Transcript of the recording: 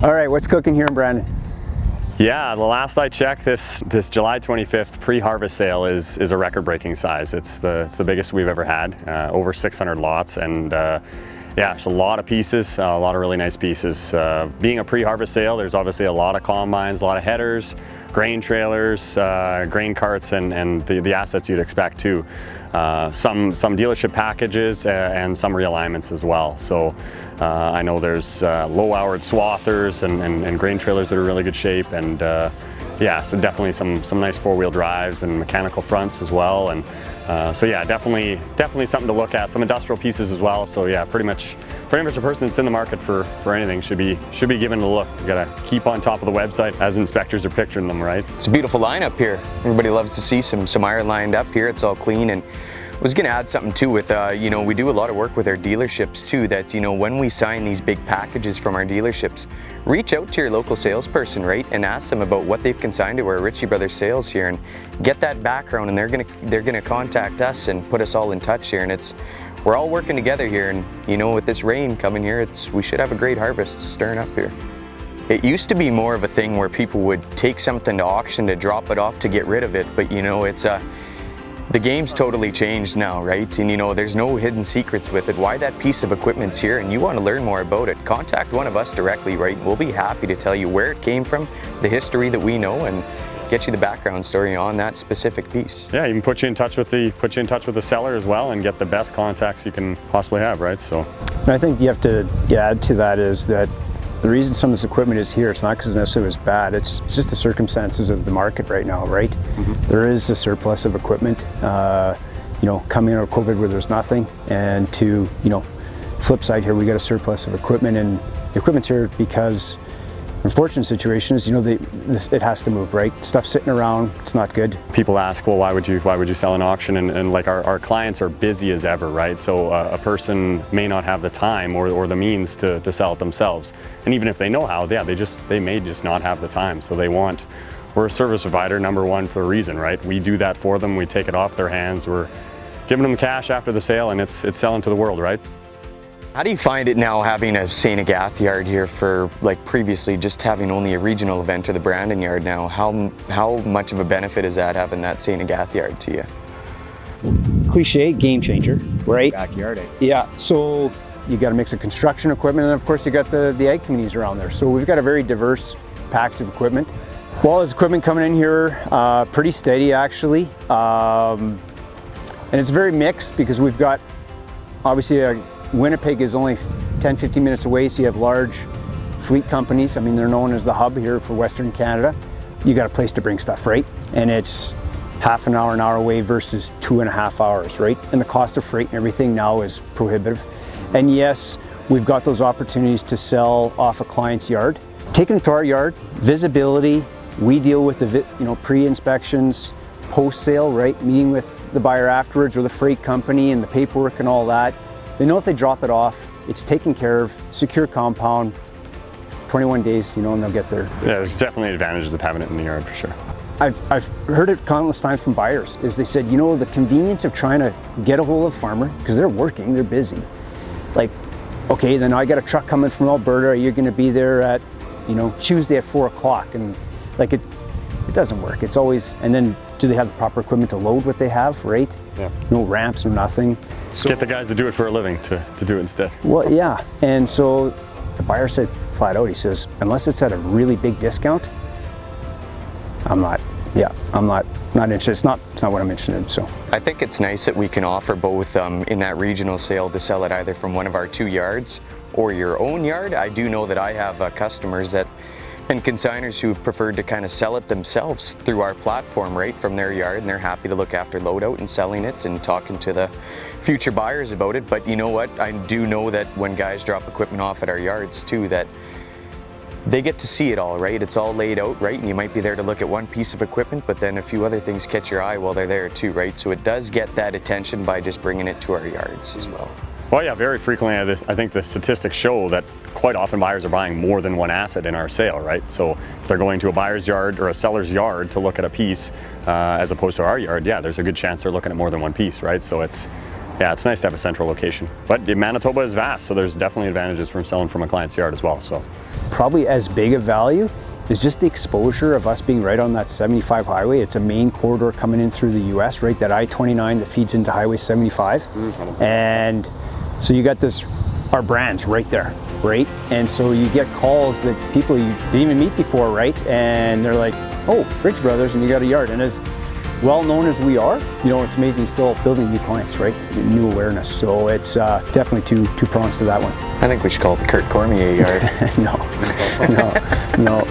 All right, what's cooking here in Brandon? Yeah, the last I checked, this July 25th pre-harvest sale is a record-breaking size. It's the biggest we've ever had, over 600 lots, and yeah, it's a lot of pieces, a lot of really nice pieces. Being a pre-harvest sale, there's obviously a lot of combines, a lot of headers, grain trailers, grain carts, and the assets you'd expect too. Some dealership packages and some realignments as well. So I know there's low-houred swathers and grain trailers that are in really good shape, and yeah, so definitely some nice four-wheel drives and mechanical fronts as well. And so yeah, definitely something to look at. Some industrial pieces as well. So yeah, pretty much a person that's in the market for anything should be given a look. You gotta keep on top of the website as inspectors are picturing them, right? It's a beautiful lineup here. Everybody loves to see some iron lined up here. It's all clean. And I was gonna add something too with, you know, we do a lot of work with our dealerships too, that, you know, when we sign these big packages from our dealerships, reach out to your local salesperson, right, and ask them about what they've consigned to our Ritchie Bros sales here, and get that background, and they're gonna contact us and put us all in touch here. And we're all working together here, and you know, with this rain coming here, we should have a great harvest stirring up here. It used to be more of a thing where people would take something to auction to drop it off to get rid of it, but you know, the game's totally changed now, right? And you know, there's no hidden secrets with it. Why that piece of equipment's here and you want to learn more about it, contact one of us directly, right? We'll be happy to tell you where it came from, the history that we know, and get you the background story on that specific piece. Yeah, even put you in touch with the seller as well, and get the best contacts you can possibly have, right? So I think you have to add to that is that the reason some of this equipment is here, it's not because necessarily it's bad, it's just the circumstances of the market right now, right? Mm-hmm. There is a surplus of equipment, you know, coming out of COVID where there's nothing, and to, you know, flip side here, we got a surplus of equipment, and the equipment's here because unfortunate situation is, you know, it has to move, right? Stuff sitting around, it's not good. People ask, well, why would you sell an auction? And like our clients are busy as ever, right? So a person may not have the time or the means to sell it themselves. And even if they know how, yeah, they may just not have the time. So we're a service provider, number one, for a reason, right? We do that for them, we take it off their hands, we're giving them cash after the sale, and it's selling to the world, right? How do you find it now having a St. Agatha yard here for, like, previously just having only a regional event or the Brandon yard now? How much of a benefit is that, having that St. Agatha yard to you? Cliche, game changer, right? Backyard, eh? Yeah, so you got a mix of construction equipment, and of course you got the ag communities around there. So we've got a very diverse package of equipment. Well, there's equipment coming in here pretty steady actually. And it's very mixed because we've got, obviously, Winnipeg is only 10-15 minutes away, so you have large fleet companies. I mean, they're known as the hub here for Western Canada. You got a place to bring stuff, right? And it's half an hour away versus 2.5 hours, right? And the cost of freight and everything now is prohibitive. And yes, we've got those opportunities to sell off a client's yard. Taking them to our yard, visibility, we deal with the pre-inspections, post-sale, right? Meeting with the buyer afterwards, or the freight company, and the paperwork and all that. They know if they drop it off, it's taken care of, secure compound, 21 days, you know, and they'll get there. Yeah, there's definitely advantages of having it in the yard for sure. I've heard it countless times from buyers, is they said, you know, the convenience of trying to get a hold of a farmer, because they're working, they're busy. Like, okay, then I got a truck coming from Alberta, you're gonna be there at, you know, Tuesday at 4 o'clock, and like it doesn't work. It's always, and then do they have the proper equipment to load what they have, right? Yeah. No ramps, no nothing. So, get the guys to do it for a living to do it instead. Well, yeah, and so the buyer said flat out, he says, unless it's at a really big discount, I'm not interested. It's not what I'm interested in. So I think it's nice that we can offer both in that regional sale to sell it either from one of our 2 yards or your own yard. I do know that I have customers and consigners who've preferred to kind of sell it themselves through our platform, right, from their yard, and they're happy to look after load out and selling it and talking to the future buyers about it. But you know what, I do know that when guys drop equipment off at our yards too, that they get to see it all, right? It's all laid out, right? And you might be there to look at one piece of equipment, but then a few other things catch your eye while they're there too, right? So it does get that attention by just bringing it to our yards as well. Well, yeah, very frequently, I think the statistics show that quite often buyers are buying more than one asset in our sale, right? So if they're going to a buyer's yard or a seller's yard to look at a piece, as opposed to our yard, yeah, there's a good chance they're looking at more than one piece, right? So it's nice to have a central location. But Manitoba is vast, so there's definitely advantages from selling from a client's yard as well. So probably as big a value is just the exposure of us being right on that 75 highway. It's a main corridor coming in through the US, right? That I-29 that feeds into Highway 75. And so you got this, our brands right there, right? And so you get calls that people you didn't even meet before, right? And they're like, oh, Ritchie Brothers, and you got a yard. And as well known as we are, you know, it's amazing still building new clients, right? New awareness. So it's definitely two prongs to that one. I think we should call it the Kurt Cormier yard. No.